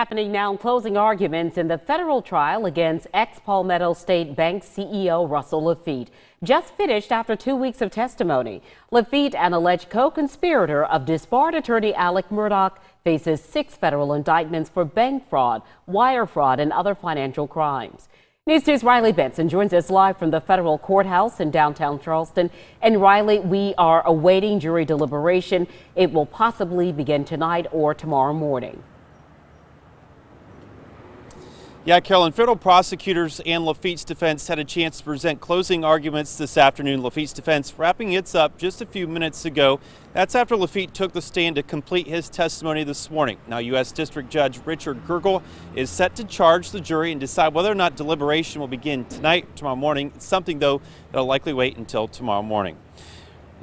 Happening now, closing arguments in the federal trial against ex-Palmetto State Bank CEO Russell Laffitte just finished after 2 weeks of testimony. Laffitte, an alleged co-conspirator of disbarred attorney Alex Murdaugh, faces 6 federal indictments for bank fraud, wire fraud, and other financial crimes. News 2's Riley Benson joins us live from the federal courthouse in downtown Charleston. And Riley, we are awaiting jury deliberation. It will possibly begin tonight or tomorrow morning. Yeah, Carolyn, federal prosecutors and Laffitte's defense had a chance to present closing arguments this afternoon. Laffitte's defense wrapping its up just a few minutes ago. That's after Laffitte took the stand to complete his testimony this morning. Now, U.S. District Judge Richard Gergel is set to charge the jury and decide whether or not deliberation will begin tonight or tomorrow morning. It's something, though, that'll likely wait until tomorrow morning.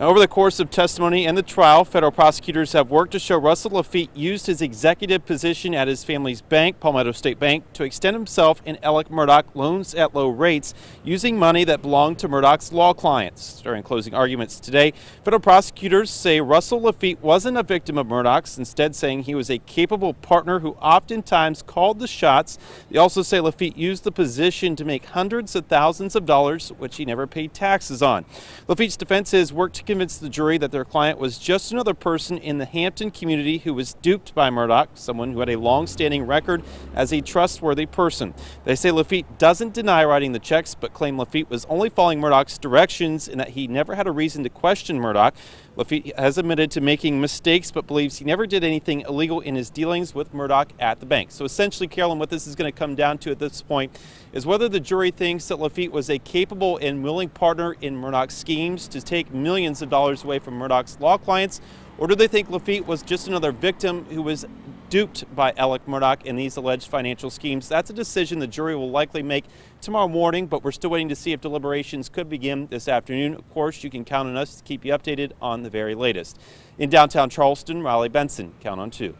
Now, over the course of testimony and the trial, federal prosecutors have worked to show Russell Laffitte used his executive position at his family's bank, Palmetto State Bank, to extend himself and Alex Murdaugh loans at low rates, using money that belonged to Murdaugh's law clients. During closing arguments today, federal prosecutors say Russell Laffitte wasn't a victim of Murdaugh's, instead saying he was a capable partner who oftentimes called the shots. They also say Laffitte used the position to make hundreds of thousands of dollars, which he never paid taxes on. Laffitte's defense has worked to convince the jury that their client was just another person in the Hampton community who was duped by Murdaugh, someone who had a long-standing record as a trustworthy person. They say Laffitte doesn't deny writing the checks, but claim Laffitte was only following Murdaugh's directions and that he never had a reason to question Murdaugh. Laffitte has admitted to making mistakes, but believes he never did anything illegal in his dealings with Murdaugh at the bank. So essentially, Carolyn, what this is going to come down to at this point is whether the jury thinks that Laffitte was a capable and willing partner in Murdaugh's schemes to take millions of dollars away from Murdaugh's law clients, or do they think Laffitte was just another victim who was duped by Alex Murdaugh in these alleged financial schemes? That's a decision the jury will likely make tomorrow morning, but we're still waiting to see if deliberations could begin this afternoon. Of course, you can count on us to keep you updated on the very latest. In downtown Charleston, Riley Benson, Count on 2.